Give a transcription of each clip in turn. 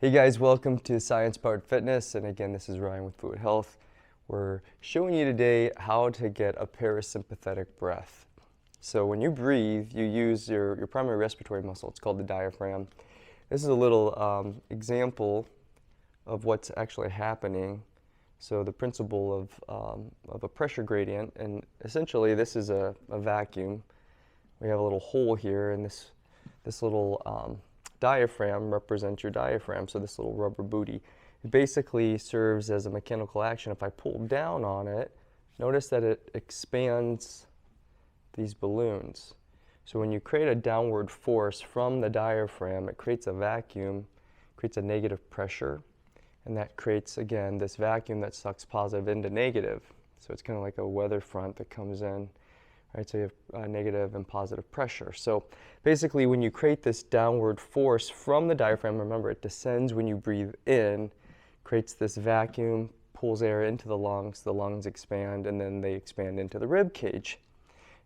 Hey guys, welcome to Science Powered Fitness, and again, this is Ryan with Fluid Health. We're showing you today how to get a parasympathetic breath. So when you breathe, you use your primary respiratory muscle. It's called the diaphragm. This is a little example of what's actually happening. So the principle of a pressure gradient, and essentially this is a vacuum. We have a little hole here, and this little diaphragm represents your diaphragm, so this little rubber booty. It basically serves as a mechanical action. If I pull down on it, notice that it expands these balloons. So when you create a downward force from the diaphragm, it creates a vacuum, creates a negative pressure, and that creates, again, this vacuum that sucks positive into negative. So it's kind of like a weather front that comes in. Right, so you have negative and positive pressure. So basically when you create this downward force from the diaphragm, remember it descends when you breathe in, creates this vacuum, pulls air into the lungs expand, and then they expand into the rib cage.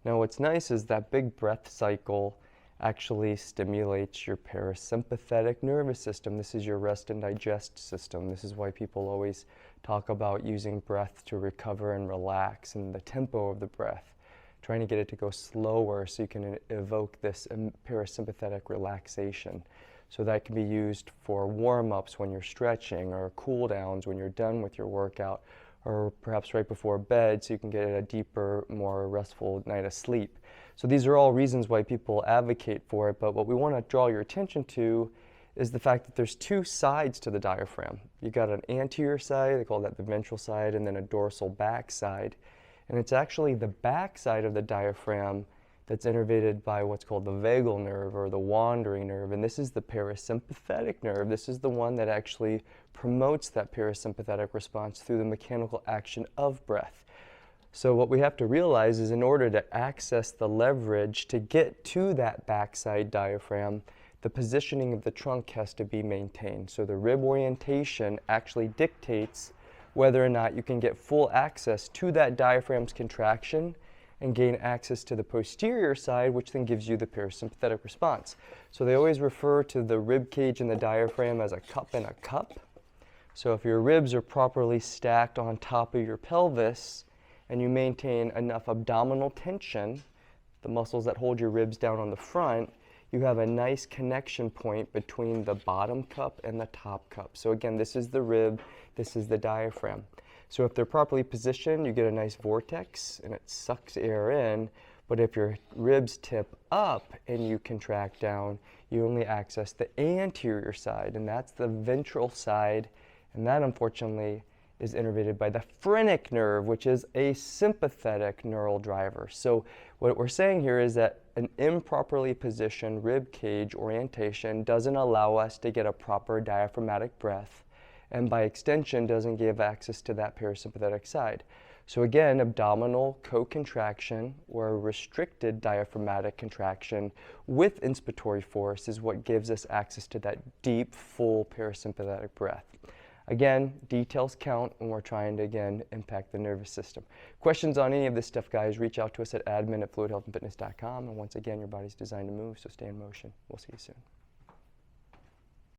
Now what's nice is that big breath cycle actually stimulates your parasympathetic nervous system. This is your rest and digest system. This is why people always talk about using breath to recover and relax, and the tempo of the breath, trying to get it to go slower so you can evoke this parasympathetic relaxation. So that can be used for warm-ups when you're stretching, or cool downs when you're done with your workout, or perhaps right before bed so you can get a deeper, more restful night of sleep. So these are all reasons why people advocate for it, but what we want to draw your attention to is the fact that there's two sides to the diaphragm. You got an anterior side, they call that the ventral side, and then a dorsal back side. And it's actually the back side of the diaphragm that's innervated by what's called the vagal nerve, or the wandering nerve. And this is the parasympathetic nerve. This is the one that actually promotes that parasympathetic response through the mechanical action of breath. So what we have to realize is, in order to access the leverage to get to that backside diaphragm, the positioning of the trunk has to be maintained. So the rib orientation actually dictates whether or not you can get full access to that diaphragm's contraction and gain access to the posterior side, which then gives you the parasympathetic response. So they always refer to the rib cage and the diaphragm as a cup and a cup. So if your ribs are properly stacked on top of your pelvis and you maintain enough abdominal tension, the muscles that hold your ribs down on the front, you have a nice connection point between the bottom cup and the top cup. So again, this is the rib, this is the diaphragm. So if they're properly positioned, you get a nice vortex and it sucks air in. But if your ribs tip up and you contract down, you only access the anterior side, and that's the ventral side, and that unfortunately is innervated by the phrenic nerve, which is a sympathetic neural driver. So what we're saying here is that an improperly positioned rib cage orientation doesn't allow us to get a proper diaphragmatic breath, and by extension doesn't give access to that parasympathetic side. So again, abdominal co-contraction or restricted diaphragmatic contraction with inspiratory force is what gives us access to that deep, full parasympathetic breath. Again, details count when we're trying to, again, impact the nervous system. Questions on any of this stuff, guys, reach out to us at admin@fluidhealthandfitness.com. And once again, your body's designed to move, so stay in motion. We'll see you soon.